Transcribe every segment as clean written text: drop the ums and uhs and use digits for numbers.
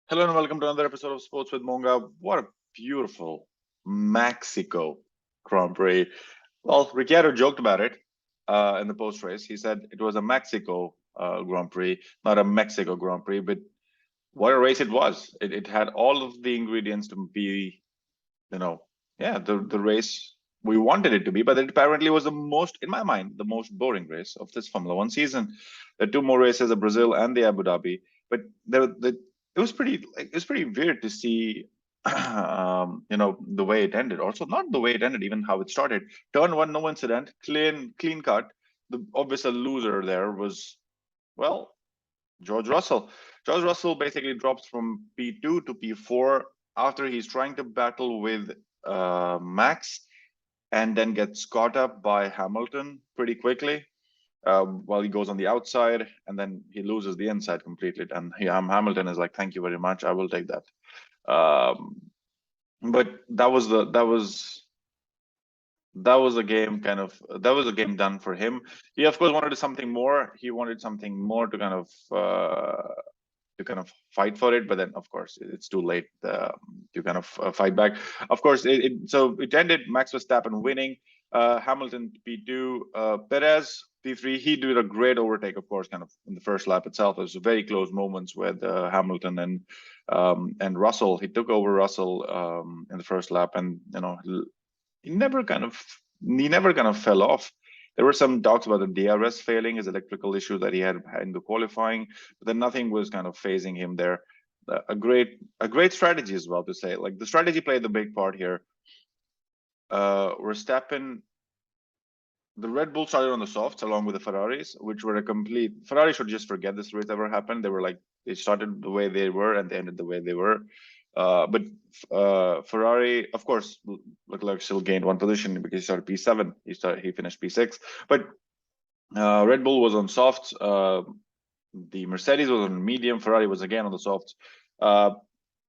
Hello and welcome to another episode of Sports with Monga. What a beautiful Mexico Grand Prix. Well, Ricciardo joked about it in the post race. He said it was a Mexico Grand Prix, not a Mexico Grand Prix, but what a race it was. It had all of the ingredients to be, you know, yeah, the race we wanted it to be, but it apparently was the most, in my mind, the most boring race of this Formula One season. There are two more races, the Brazil and the Abu Dhabi, but it was pretty weird to see, the way it ended. Also, not the way it ended, even how it started. Turn one, no incident, clean cut. The obvious loser there was, well, George Russell. George Russell basically drops from P2 to P4 after he's trying to battle with Max, and then gets caught up by Hamilton pretty quickly while he goes on the outside, and then he loses the inside completely. And Hamilton is like, "Thank you very much, I will take that." Um, but that was a game done for him. He of course wanted something more. He wanted something more to kind of fight for it, but then of course it's too late to kind of fight back. Of course, so it ended Max Verstappen winning, Hamilton P2, Perez P3. He did a great overtake, of course, kind of in the first lap itself. It was very close moments with Hamilton and Russell. He took over Russell in the first lap, and he never kind of he never kind of fell off. There were some talks about the DRS failing, his electrical issue that he had in the qualifying, but then nothing was kind of phasing him there. A great strategy as well to say. Like the strategy played the big part here. Verstappen, the Red Bull started on the softs along with the Ferraris, which were a complete. Ferrari should just forget this race ever happened. They were like they started the way they were and they ended the way they were. But Ferrari, of course, Leclerc still gained one position because he started P7. He finished P6. But Red Bull was on softs. The Mercedes was on medium. Ferrari was again on the softs. Uh,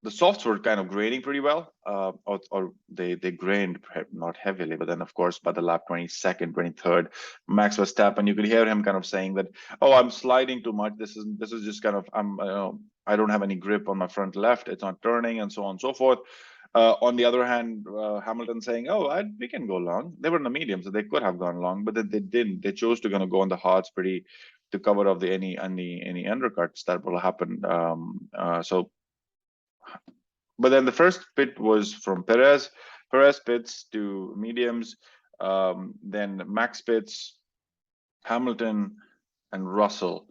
the softs were kind of grading pretty well, or they grained not heavily, but then of course by the lap 22nd, 23rd, Max Verstappen, you could hear him kind of saying that, "Oh, I'm sliding too much. This is just kind of I don't have any grip on my front left. It's not turning," and so on and so forth. On the other hand, Hamilton saying, "Oh, we can go long." They were in the medium, so they could have gone long, but they didn't. They chose to kind of go on the hards pretty to cover up the any undercuts that will happen. But then the first pit was from Perez. Perez pits to mediums. Then Max pits, Hamilton, and Russell.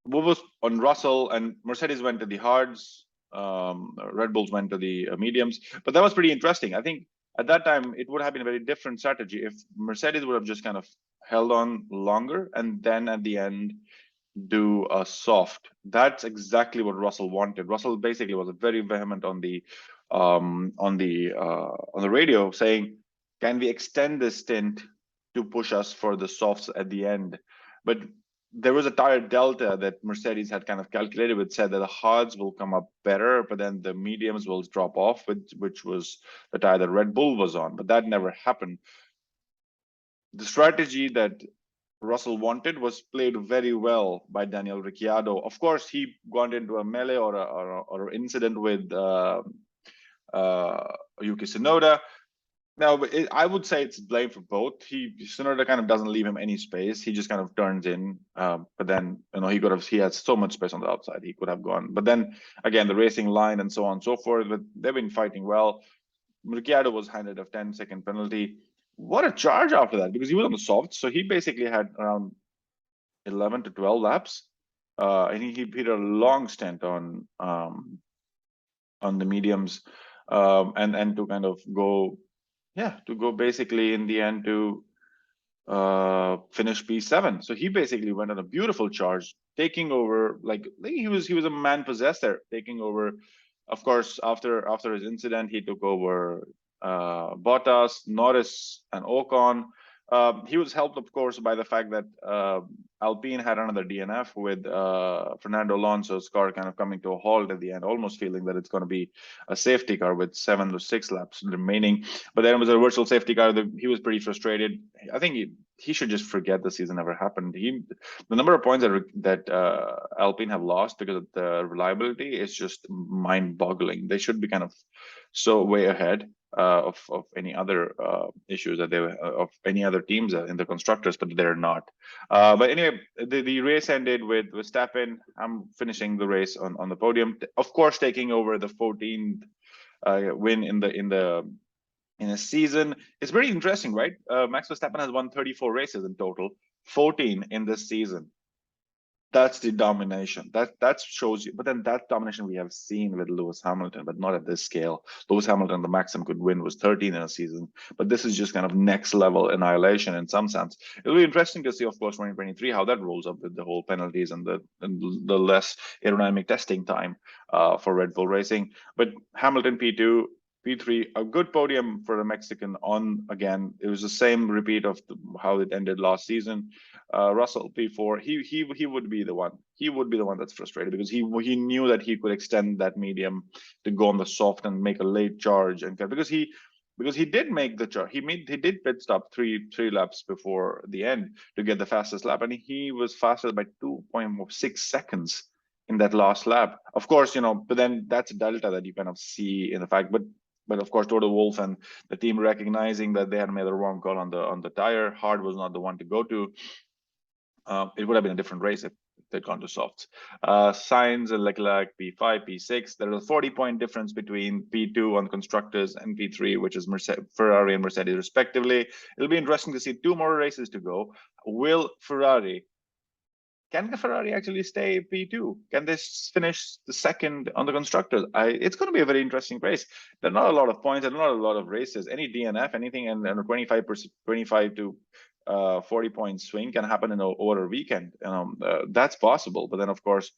What was on Russell and Mercedes went to the hards. Red Bulls went to the mediums. But that was pretty interesting. I think at that time it would have been a very different strategy if Mercedes would have just kind of held on longer and then at the end do a soft. That's exactly what Russell wanted. Russell basically was very vehement on the radio saying, "Can we extend this stint to push us for the softs at the end?" But there was a tire delta that Mercedes had kind of calculated, which said that the hards will come up better, but then the mediums will drop off, which was the tire that Red Bull was on. But that never happened. The strategy that Russell wanted was played very well by Daniel Ricciardo. Of course, he got into a melee or incident with Yuki Tsunoda. Now, I would say it's blame for both. Tsunoda kind of doesn't leave him any space. He just kind of turns in. But then he has so much space on the outside. He could have gone. But then again, the racing line and so on and so forth. But they've been fighting well. Ricciardo was handed a 10-second penalty. What a charge after that, because he was on the soft, so he basically had around 11 to 12 laps, and he hit a long stint on the mediums, and to kind of go, to go basically in the end to finish P7. So he basically went on a beautiful charge, taking over like he was a man possessed there, taking over. Of course, after his incident, he took over Bottas, Norris, and Ocon. He was helped, of course, by the fact that Alpine had another DNF with Fernando Alonso's car kind of coming to a halt at the end, almost feeling that it's going to be a safety car with 7 to 6 laps remaining. But then it was a virtual safety car. He was pretty frustrated. I think he should just forget the season ever happened. The number of points that Alpine have lost because of the reliability is just mind-boggling. They should be kind of so way ahead of any other issues that of any other teams in the constructors, but they're not. But anyway, the race ended with Verstappen. I'm finishing the race on the podium, of course, taking over the 14th win in a season. It's very interesting, right? Max Verstappen has won 34 races in total, 14 in this season. That's the domination. That shows you. But then that domination we have seen with Lewis Hamilton, but not at this scale. Lewis Hamilton, the maximum could win was 13 in a season, but this is just kind of next level annihilation in some sense. It'll be interesting to see, of course, 2023 how that rolls up with the whole penalties and the less aerodynamic testing time for Red Bull Racing. But Hamilton P2. P3, a good podium for a Mexican on again. It was the same repeat of how it ended last season. Russell P4, he would be the one. He would be the one that's frustrated because he knew that he could extend that medium to go on the soft and make a late charge, and because he did make the charge. He did pit stop three laps before the end to get the fastest lap, and he was faster by 2.6 seconds in that last lap. Of course, but then that's a delta that you kind of see in the fact, but of course, Toto Wolff and the team recognizing that they had made the wrong call on the tire. Hard was not the one to go to. It would have been a different race if they'd gone to softs. Sainz and Leclerc P5, P6. There is a 40-point difference between P2 on constructors and P3, which is Ferrari and Mercedes respectively. It'll be interesting to see 2 more races to go. Can the Ferrari actually stay P2? Can they finish the second on the constructors? It's going to be a very interesting race. There are not a lot of points. There are not a lot of races. Any DNF, anything, and a 25 to 40-point swing can happen in over a weekend. That's possible. But then, of course,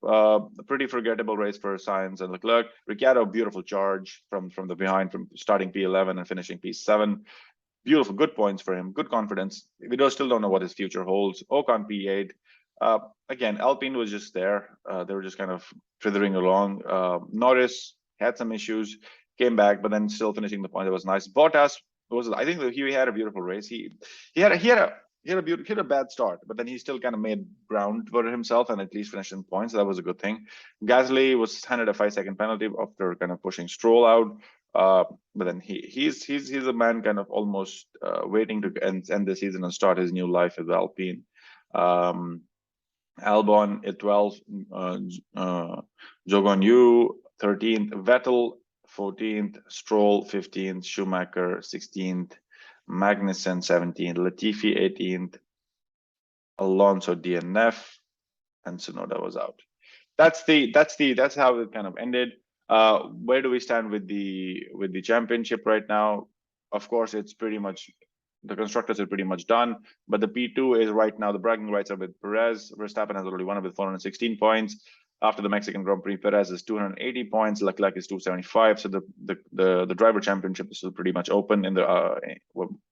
a pretty forgettable race for Sainz and Leclerc. Ricciardo, beautiful charge from the behind, from starting P11 and finishing P7. Beautiful, good points for him. Good confidence. We still don't know what his future holds. Ocon P8. Again, Alpine was just there. They were just kind of slithering along. Norris had some issues, came back, but then still finishing the point. It was nice. Bottas I think he had a beautiful race. He had a bad start, but then he still kind of made ground for himself and at least finished in points. So that was a good thing. Gasly was handed a 5-second penalty after kind of pushing Stroll out. But then he's a man kind of almost waiting to end the season and start his new life with Alpine. Albon at 12, Zhou Yu 13th, Vettel 14th, Stroll 15th, Schumacher 16th, Magnussen 17th, Latifi 18th, Alonso DNF, and Tsunoda was out. That's how it kind of ended. Where do we stand with the championship right now? Of course, it's pretty much the constructors are pretty much done, but the P2 is right now, the bragging rights are with Perez. Verstappen has already won it with 416 points. After the Mexican Grand Prix, Perez is 280 points, Leclerc is 275. So the driver championship is still pretty much open.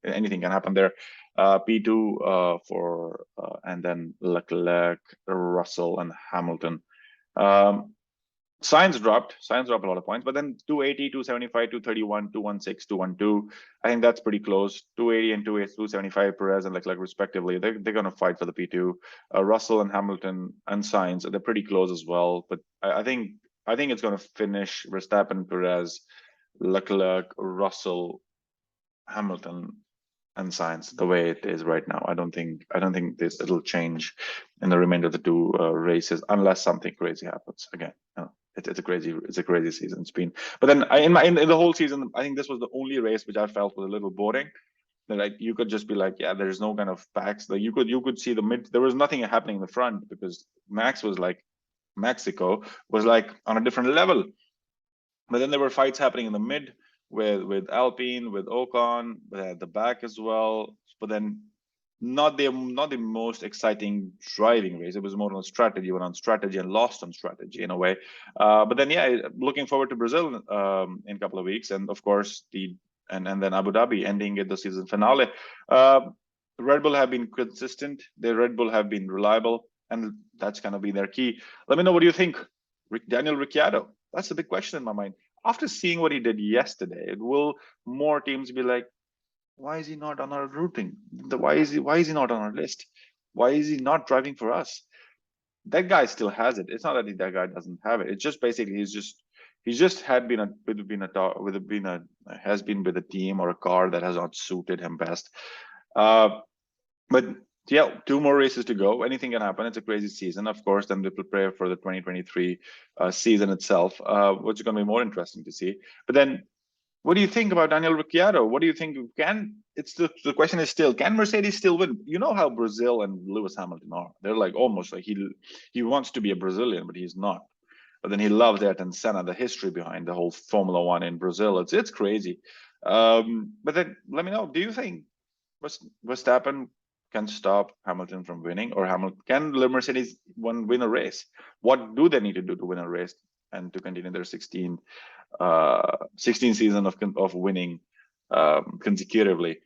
Anything can happen there. P2 and then Leclerc, Russell, and Hamilton. Sainz dropped a lot of points, but then 280, 275, 231, 216, 212. I think that's pretty close. 280 and 275, Perez and Leclerc respectively. They're going to fight for the P2. Russell and Hamilton and Sainz, they're pretty close as well. But I think it's going to finish Verstappen, Perez, Leclerc, Russell, Hamilton, and Sainz the way it is right now. I don't think it'll change in the remainder of the 2 races unless something crazy happens again. It's a crazy season it's been. But then in the whole season, I think this was the only race which I felt was a little boring. Like you could just be like, yeah, there's no kind of facts. Like you could see the mid. There was nothing happening in the front because Mexico was like on a different level. But then there were fights happening in the mid with Alpine, with Ocon, at the back as well. But then not the most exciting driving race. It was more on strategy, went on strategy and lost on strategy in a way. But then looking forward to Brazil in a couple of weeks, and of course and then Abu Dhabi ending at the season finale. Red Bull have been consistent. The Red Bull have been reliable, and that's gonna be their key. Let me know what do you think, Daniel Ricciardo. That's a big question in my mind. After seeing what he did yesterday, will more teams be like, why is he not on our routing? Why is he not on our list? Why is he not driving for us? That guy still has it. It's not that that guy doesn't have it. It's just basically he's just had been has been with a team or a car that has not suited him best. But yeah, 2 more races to go. Anything can happen. It's a crazy season, of course. Then we prepare for the 2023 season itself, which is going to be more interesting to see. But then, what do you think about Daniel Ricciardo? What do you think? It's the question is still, can Mercedes still win? You know how Brazil and Lewis Hamilton are. They're like almost like he wants to be a Brazilian, but he's not. But then he loves Ayrton Senna, the history behind the whole Formula One in Brazil. It's crazy. But then let me know. Do you think Verstappen can stop Hamilton from winning, or can Mercedes win a race? What do they need to do to win a race and to continue their 16 season of winning consecutively?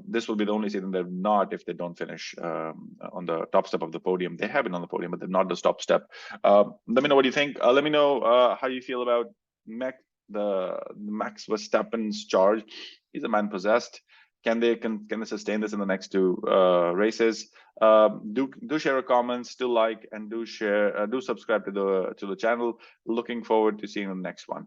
This will be the only season they're not if they don't finish on the top step of the podium. They have been on the podium, but they're not the top step. Let me know what you think. Let me know how you feel about Max Verstappen's charge. He's a man possessed. Can they sustain this in the next 2 races? Do share a comment, still like, and do subscribe to the channel. Looking forward to seeing the next one.